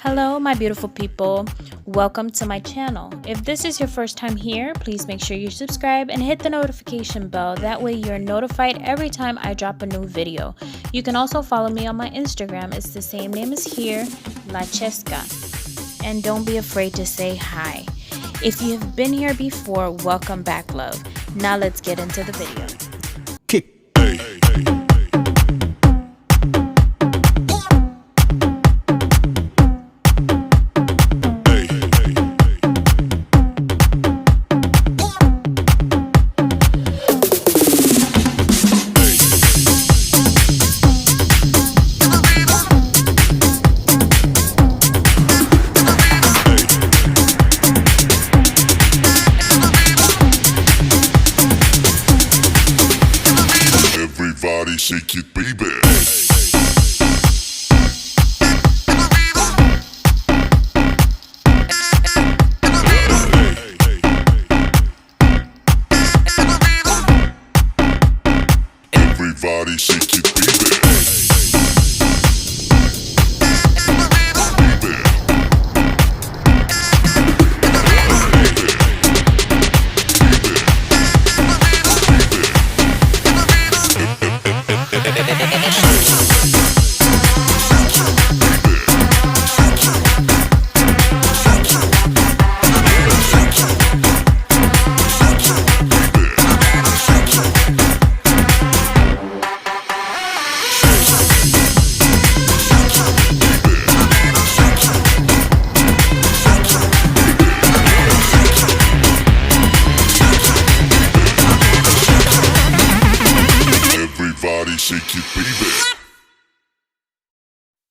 Hello, my beautiful people. Welcome to my channel. If this is your first time here, please make sure you subscribe and hit the notification bell. That way you're notified every time I drop a new video. You can also follow me on my Instagram. It's the same name as here, La Chesca. And don't be afraid to say hi. If you have been here before, welcome back, love. Now let's get into the video. Everybody shake it, baby. Everybody shake it, baby. Everybody shake it, baby.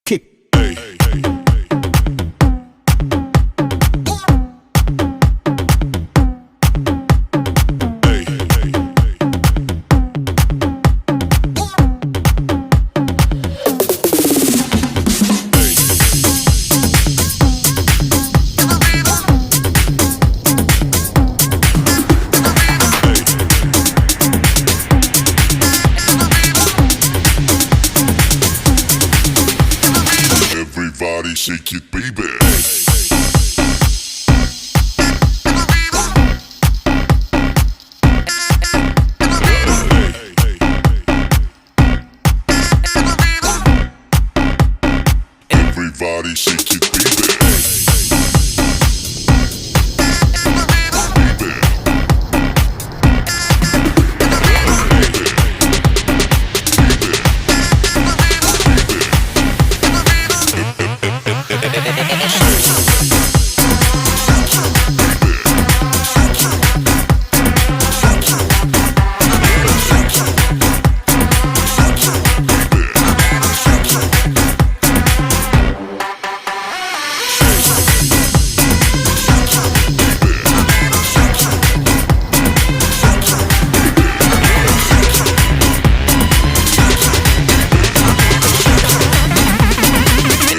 Kick. Everybody shake it, baby. Everybody shake it, baby.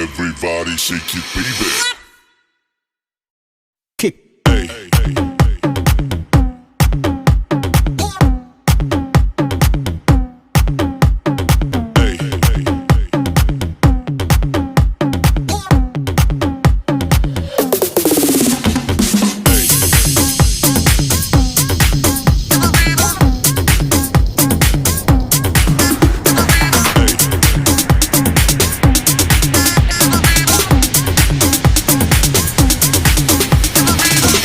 Everybody shake it, baby. Kick.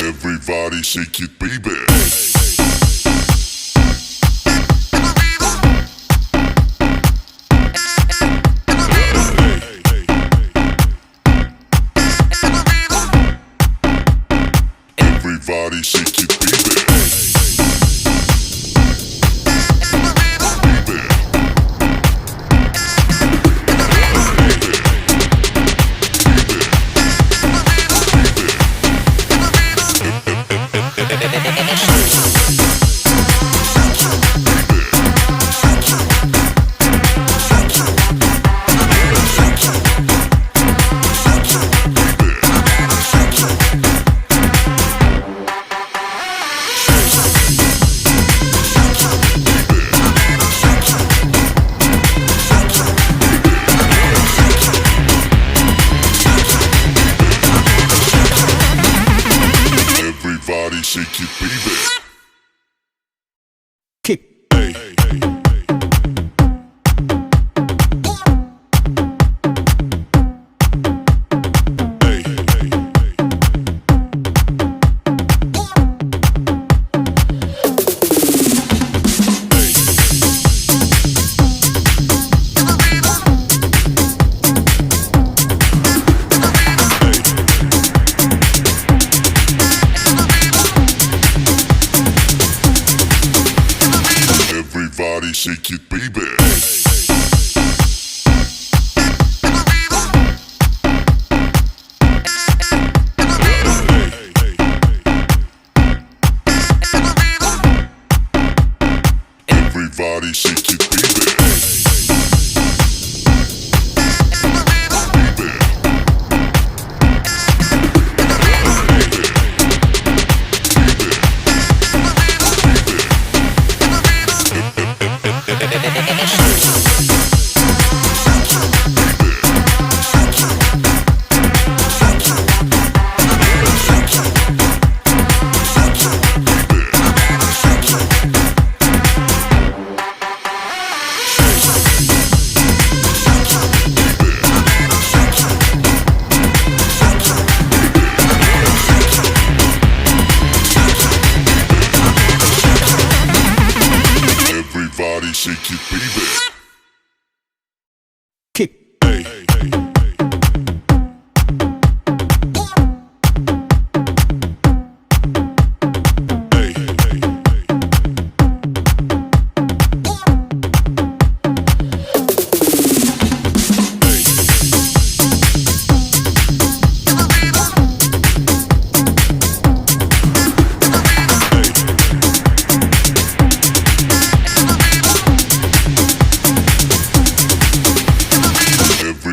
Everybody shake it, baby. Everybody shake it, baby. shake it, baby. Kick. Everybody shake it, baby. Everybody shake it, baby. Everybody shake it, baby. Kick.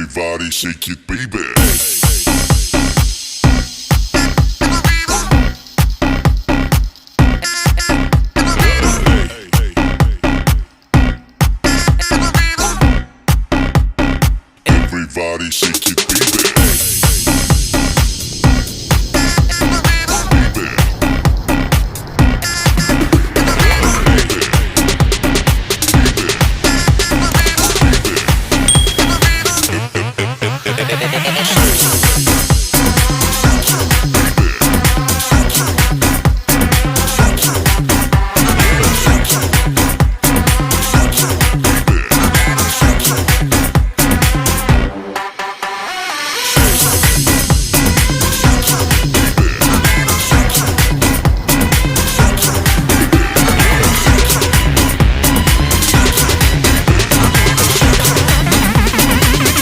Everybody shake it, baby. Everybody shake it, baby.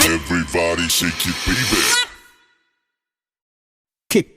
Everybody shake it, baby. Kick.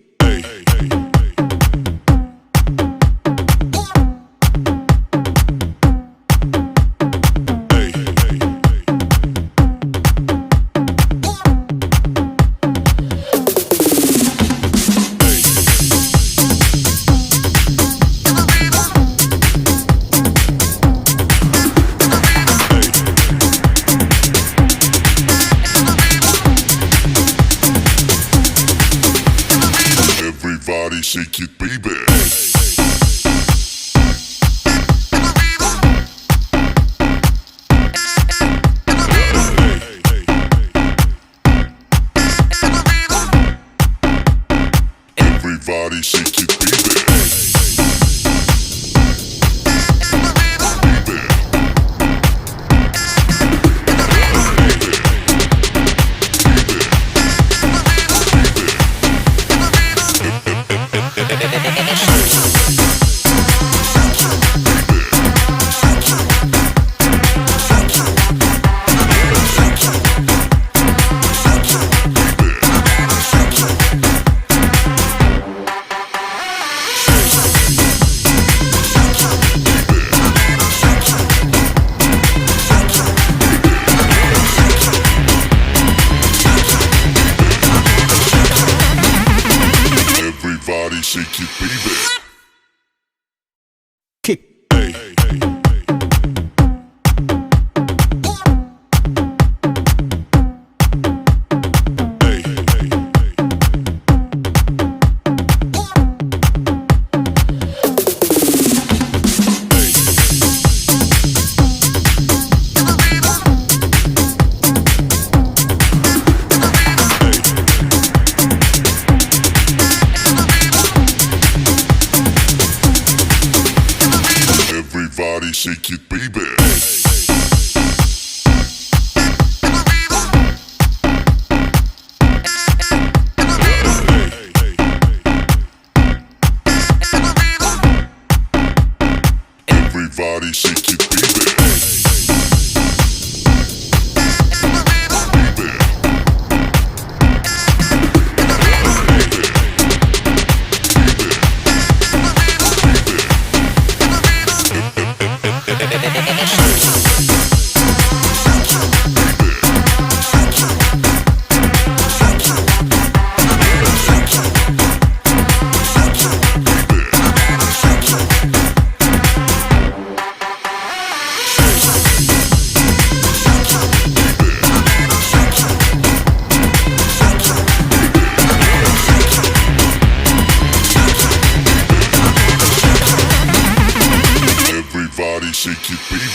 Everybody shake it, baby. Everybody shake it, baby. Everybody shake it, baby. Kick. shake it, baby. Everybody shake it, baby. Everybody shake it, baby.